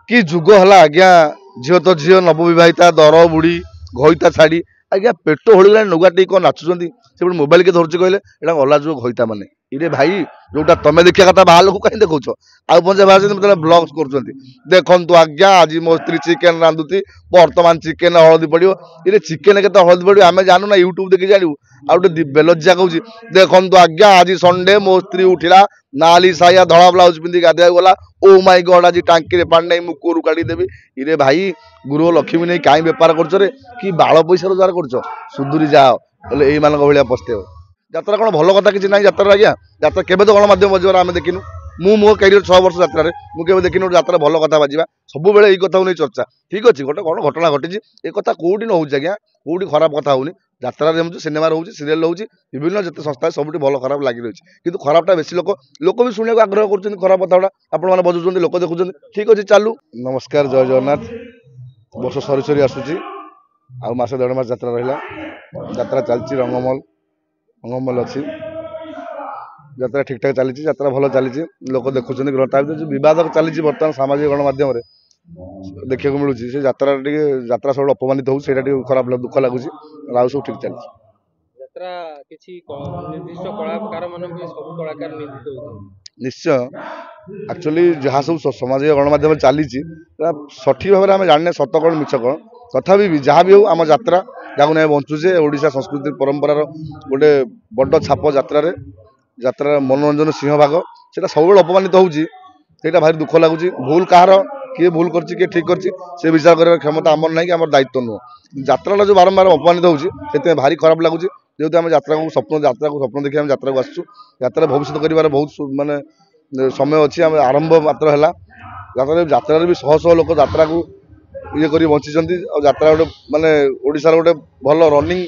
कि जुग है आज्ञा झील तो झील नवविवाहिता दर बुढ़ी घईता छाड़ी आज्ञा पेट होगा नुगा टी कौन नाचुंट से मोबाइल के धरती कहले यहाँ गला जुग घईता मैंने इरे भाई जोटा तुम देखा कथा बाहर लोक कहीं देखो आउ पंजा बाहर ब्लग्स कर देखु आज्ञा आज मो स्त्री चिकेन रांधुती बर्तमान चिकेन हलदी पड़ो ये चिकेन के हलदी पड़ो आम जानू ना यूट्यूब देखी जानू आ गए बेलज्जा कहूँ देखु आज्ञा आज संडे मो स्त्री उठिला नाली साया धड़ा ब्लाउज पिंधि गाधिया गला ओ माय गॉड आज टांकी पानी नहीं मुझे कूर काढ़ीदेवी इरे भाई गुरु लक्ष्मी नहीं कहीं बेपार कर कि बाल पैसा रोजगार कर सुधुरी जाओ बोले यही मान भाया पस्ते यात्रा कौन भल कथा किसी ना यात्रा आज्ञा यात्रा केवे तो गणमाध्यम बजर आम देखिनु मु मो कैरियर 6 वर्ष यात्रा मुझे देखिनु यात्रा भल कथा बाजिबा सब बेले यही कथा नहीं चर्चा ठीक अच्छे गोटे कौन घटना घटी ए कथा कौटी न हो आज्ञा कौटी खराब कथा होनी यात्रा जमी सिनेमा रोचे सीरियल रोचे विभिन्न जिते संस्था सब भल खराब लगी रही है खराबटा बेसी लोक भी शुणा आग्रह कर खराब कथा गुड़ा आप बजुँच लोक देखुं ठीक अच्छे चालू नमस्कार जय जगन्नाथ वर्ष सरी सरी आसूची आस 1.5 मास यात्रा रहा यात्रा चलती रंगमल अच्छी यात्रा ठीक ठाक चली यात्रा भल चली लोक देखुं जो बद चली बर्तमान सामाजिक गणमाध्यम देखा मिलूँ से यात्रा सब अपमानित हो खराब दुख लगुच आ सब ठीक चलती यात्रा किसी निर्दिष्ट कलाकार निश्चय एक्चुअली जहाँ सब सामाजिक गणमाध्यम चली सठिक भाव में आम जाने सत कौन मिछ कौन तथापि भी जहाँ भी हो आम यात्रा जहाँ नहीं बंचुचे ओडिशा संस्कृति परंपरार गोटे बड़ छाप यात्रा मनोरंजन सिंहभाग से सब अपमानित होता भारी दुख लगुच भूल कहार किए भूल कर ठीक कर विचार कर क्षमता आमर ना कि आम दायित्व नुह यात्रा जो बारंबार अपमानित होती भारी खराब लगुच जेहतु आम यात्रा को स्वप्न देखिए आम यात्रा को आसू यात्रा भविष्य कर बहुत मानने समय अच्छी आम आरंभ मात्र है यात्रा भी शह शह लोक यात्रा को ये कर बंची यात्रा गोटे मानने ओडिशार गोटे भल रनिंग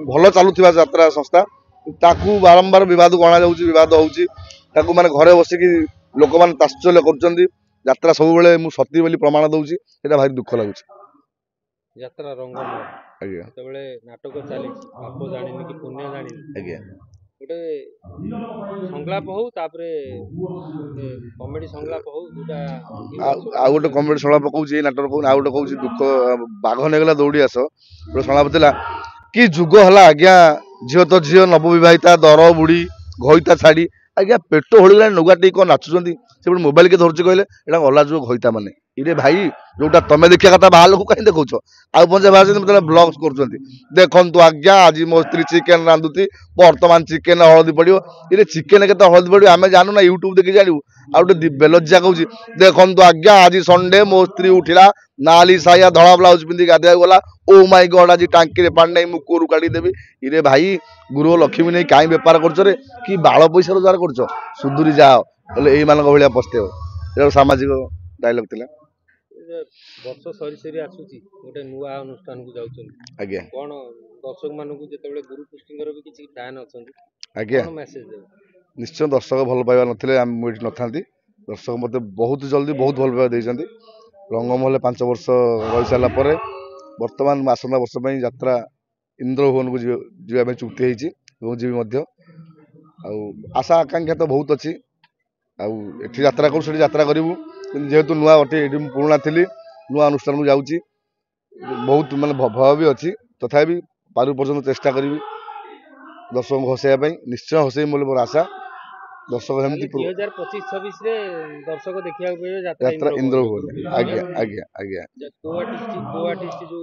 भल चलुवा यात्रा संस्था ताकू बारंबार विवाद को अणा विवाद हो माने घरे बसिकी लोक मैंने ताश्चर्य कर यात्रा सब बेले मु सती बोली प्रमाण दूसरी से भारी दुख लगुच यात्रा रंगमल जेतबेले नाटक चली पाप जानिनी कि पुण्य जानिनी आज्ञा गोटे संलाप हो तापरे कॉमेडी संलाप हो दुटा आ गोटे कॉमेडी संलाप कहूँ नाटक कहूँ आ गोटे कहूँ दुख बाघ नेगला दौड़ी आस गोटे संलाप थिला कि जुग है आज्ञा झील तो झील नवविवाहिता दर बुढ़ी घईता छाड़ी आज्ञा पेट होगा नुगा टी कौन नाचुंट से मोबाइल के धरती कहले यहाँ गला जुग घईता मैंने इरे भाई जोटा तुम देखा कथा बाहर लोक कहीं देखो आउ पंजा बाहर ब्लग्स कर देखु आज्ञा आज मो स्त्री चिकेन रांधुती बर्तमान चिकेन हलदी पड़ो ये चिकेन के हलदी पड़ो आम जानू ना यूट्यूब देखी जानू आ गए बेलज्जा कहूँ देखु आज्ञा आज संडे मो स्त्री उठिला नाली साया धड़ा ब्लाउज पिंधि गाधिया गला ओ माय गॉड आज टांकी पानी नहीं मुझे कूर काढ़ीदेवी इरे भाई गुरु लक्ष्मी नहीं कहीं बेपार कर कि बाल पैसा रोजगार कर सुधुरी जाओ बोले यही मान भाया पस्ते सामाजिक डायलॉग थिला वर्ष सरी सरी आसूची गोटे नुआ अनुष्ठान को जाउछन आज्ञा कोन दर्शक मानू जेतेबेले गुरु पुष्टिंगर भी किछि फैन अछन आज्ञा मेसेज दे निश्चय दर्शक भल पाइबा नथिले हम एठी नथांती दर्शक मते बहुत जल्दी बहुत भल पाइबा देइछंती रंगमहल 5 वर्ष रही सारा पर वर्तमान आसंता वर्ष में यात्रा इंद्रभुवन को जीवा चुक्ति होती जीवी आशा आकांक्षा तो बहुत अच्छी आठी यात्रा करूँ यात्रा करूँ जेहेतु नुआ अटे ये पुराणा थी नुआ अनुष्ठान को जाऊँगी बहुत मानने भय भी अच्छी तथापि पारु पर्यटन चेष्टा करी दर्शक हसैया निश्चय हसै मोर आशा दर्शक 2025-26 रे दर्शक देखिया यात्रा इंद्रभुवन आज्ञा आज्ञा आज्ञा को आर्टिस्ट जो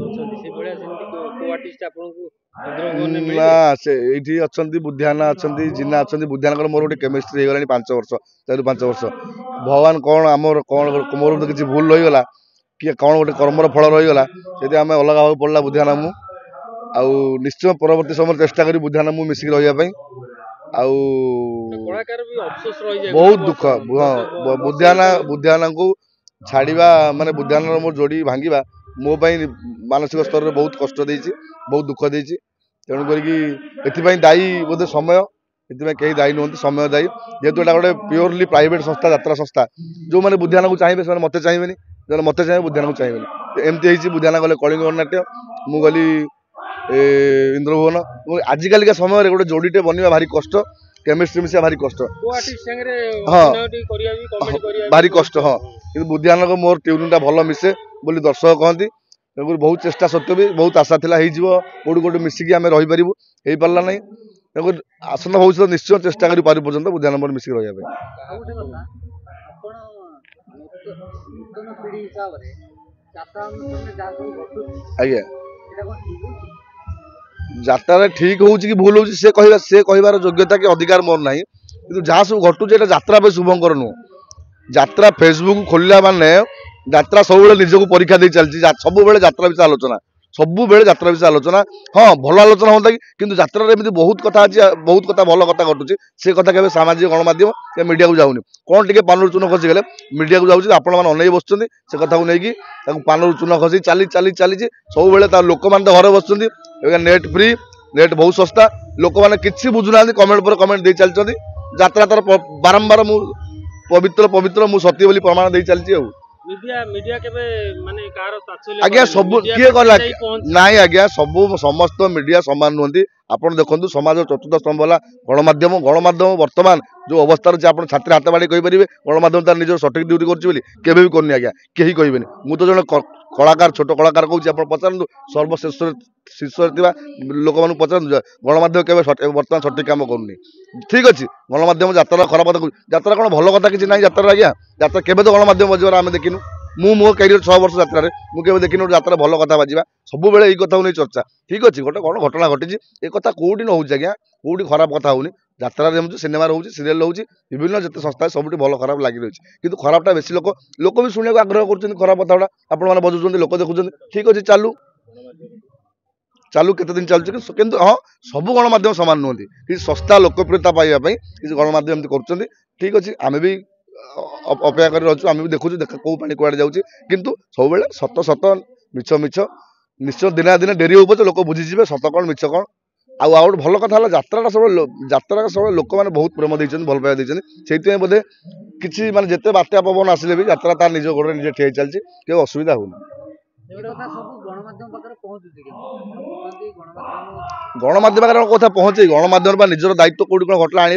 अछंती से बळिया सेमती को आर्टिस्ट आपन को इंद्रभुवन में ना से एठी अछंती बुद्धियाना अछंती जिन्ना अछंती बुद्धियाना मोर गोटे केमिस्ट्री हो गलानी 5 वर्ष 4-5 वर्ष भगवान कौन आमर कौन मोर किसी भूल रही गला कि कौन गोटे कर्मर फल रही गला से आम अलग भाव पड़ा बुद्धियाना मु आ निश्चय परवर्ती समय चेष्टा करी बुद्धियाना मु मिसिक रही बहुत दुख बुद्धियाना को छाड़ा माने बुद्धियाना मोर जोड़ी भांगा मो मानसिक स्तर में बहुत कष्ट देछि बहुत दुख देछि तेणु करी दायी बोधे समय कहीं दायी नुहति समय दायी जेहेतु एटा गोटे प्योरली प्राइवेट संस्था यात्रा संस्था जो मैंने बुद्धियाना को चाहिए से मत चाहिए जो मत चाहिए बुद्धियाना को चाहिए एमती बुद्धियाना गले कलिंग गणनाट्य मुझे गली इंद्रभुवन आजिकालिका समय गोटे जोड़ीटे बनवा भारी कष्ट केमिस्ट्री मिसा भारी कष्ट को आर्टिस्ट संगे हाँ। अभिनय करिया भी कमेडी करिया भारी कष्ट हाँ कि बुद्धिआनक मोर ट्यूनिंगटा भल मिसे बोली दर्शक कहती तेणुकर बहुत चेष्टा सत्वे भी बहुत आशा थिला कोड़ी कोड़ी मिसिकी आम रहीपर हो पारा ना तेणुकर आसंता भविष्य निश्चय चेष्टा करी पारि पर्यंत बुद्धिआनक मोर मिसिकी रही ଆଉ ଗୋଟେ କଥା ଆପଣ ନୂତନ ପିଢ଼ି ହିସାବରେ ଯାତ୍ରା ଅନୁଷ୍ଠାନରେ ଯାହା ସବୁ ଘଟୁଛି आज्ञा ସେଇଟା କ'ଣ ଠିକ୍ ହେଉଛି? ଯାତ୍ରାରେ ଠିକ ହଉଛି କି ଭୁଲ ହଉଛି ସେ କହିବାର ଯୋଗ୍ୟତା କି ଅଧିକାର ମୋର ନାହିଁ କିନ୍ତୁ ଯାହା ସବୁ ଘଟୁଛି ଏଇଟା ଯାତ୍ରା ପାଇଁ ଶୁଭଙ୍କର ନୁହଁ ଯାତ୍ରା ଫେସବୁକ୍ ଖୋଲିଲା ମାନେ ଯାତ୍ରା ସବୁବେଳେ ନିଜକୁ ପରୀକ୍ଷା ଦେଇ ଚାଲିଛି ସବୁବେଳେ ଯାତ୍ରା ବିଷୟ ଆଲୋଚନା ସବୁବେଳେ ଯାତ୍ରା ବିଷୟ ଆଲୋଚନା ହଁ ଭଲ ଆଲୋଚନା ହୁଅନ୍ତା କି କିନ୍ତୁ ଯାତ୍ରାରେ ଏମିତି ବହୁତ କଥା ଅଛି ବହୁତ କଥା ଭଲ କଥା ଘଟୁଛି ସେ କଥା କେବେ ସାମାଜିକ ଗଣମାଧ୍ୟମ ସେ ମିଡ଼ିଆକୁ ଯାଉନି କ'ଣ ଟିକେ ପାନରୁ ଚୂନ ଖସିଗଲେ ମିଡ଼ିଆକୁ ଯାଉଛି ଆପଣମାନେ ଅନେଇ ବସୁଛନ୍ତି ସେ କଥାକୁ ନେଇକି ତାକୁ ପାନରୁ ଚୂନ ଖସି ଚାଲିଛି ସବୁବେଳେ ତା ଲୋକମାନେ ତ ଘରେ ବସୁଛନ୍ତି ଏବେ ନେଟ୍ ଫ୍ରି ନେଟ୍ ବହୁତ ଶସ୍ତା ଲୋକମାନେ କିଛି ବୁଝୁନାହାନ୍ତି କମେଣ୍ଟ ପରେ କମେଣ୍ଟ ଦେଇ ଚାଲିଛନ୍ତି ଯାତ୍ରା ତାର ବାରମ୍ବାର ମୁଁ ପବିତ୍ର ମୁଁ ସତ୍ୟ ବୋଲି ପ୍ରମାଣ ଦେଇ ଚାଲିଛି ଆଉ मीडिया केबे माने कार ताचल्य आज्ञा सब किए गला नाई आज्ञा सब समस्त मीडिया समान नुहति आपण देखंतु समाज चतुर्थ स्तंभ होला गणमाध्यम वर्तमान जो अवस्था अच्छे आप छात्र हाथ बाड़ी कहि परिबे गणमाध्यम तार निजर सठिक ड्यूटी करछि बोली केबे भी करनी आज्ञा केही कहिबेनी मु तो जने कलाकार छोट कलाकार कहूँ आप पचारतु सर्वश्रेष्ठ शीर्ष लोक मान पचारतु गणमाध्यम केबे बर्तमान सठिक काम करूनी ठीक अच्छे गणमाध्यम यात्रा खराब कथा यात्रा कौन भल कथा किसी ना यात्रा आज्ञा यात्रा केबे तो गणमाध्यम बजबार आम देखिनु मो कैरियर 6 वर्ष यात्रा मुझे देखिनु यात्रा भल कथा बाजिबा सब बेले यही कथा नहीं चर्चा ठीक अच्छे गोटे कौन घटना घटी ए कथा कौटी न हो आज्ञा कौटी खराब कथा होनी यात्रा सिनेमा रोचे सीरियल रोचे विभिन्न जिते संस्था सब भल खराब लगी रही है कि खराबटा बेसी लोक भी शुणा आग्रह कर खराब कथा गुड़ा आपण मैंने बजाऊँ लोक देखुं ठीक अच्छे चालू केते दिन चलुची किंतु हाँ सब गणमाध्यम समान नुहति कि सस्ता लोकप्रियता पाइबापी किसी गणमाध्यम एमती कर ठीक अच्छे आम भी अपेक्षा कर रही आम भी देखुँ कौ पानी कुआड़े जाऊँगी किंतु सब सत सत मिछ निश्चय दिना दिन डेरी हो पचे लोक बुझीजे सत कौन मिछ कौन आउ गोटे भल कथा यात्रा सब लोक मैंने बहुत प्रेम देते भल पाइबा देते से बोधे किसी माने जिते बात्या पवन आसिले भी यात्रा तार निज गोड़े निजे ठिया चलती के असुविधा होना गणमाध्यम कथा पहुँचे गणमाध्यम निजर दायित्व कौटी कौन घटना आने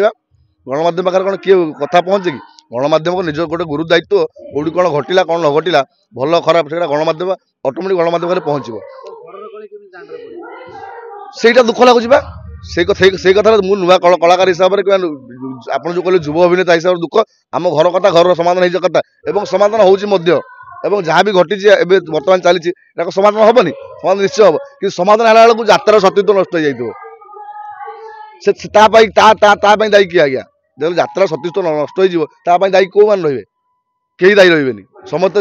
गणमाध्यम पाखे कौन किए कथा पहुँचे कि गणमाध्यम को निज गोटे गुरु दायित्व कौटी कौन घटला कौन न घटला भल खराब से गणमाध्यम अटोमेटिक गणमाध्यम पहुँचो से दुख लगुच से कथा मुझे नुआ कलाकार हिसाब से आप जो कहले युव अभिनेता हिसाब से दुख आम घर कथा घर समाधान हो कथा और समाधान हो जहाँ भी घटी बर्तमान चली समाधान हेनी समाधान निश्चय हम कि समाधान है बेलू यात्रा सतीत्व नष्ट हो जाए दायी किए आज्ञा जो यात्रा सतीत्व नष्ट हो दायी कौ मान रे कहीं दायी रही समस्त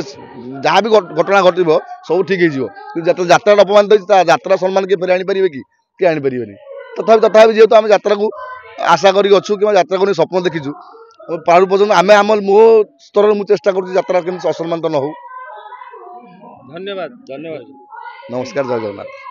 जहाँ भी घटना घटब सब ठीक हो यात्रा अपमानित हो यात्रा सम्मान किए फेर आनीपारे कि आनीपारे तथापि जेहेतु आम यात्रा को आशा करूँ कि यात्रा को स्वप्न देखीचु पारु पर्यटन आम मो स्तर में चेष्टा कर यात्रा केमती असम्मानित न हो धन्यवाद नमस्कार जय जगन्नाथ।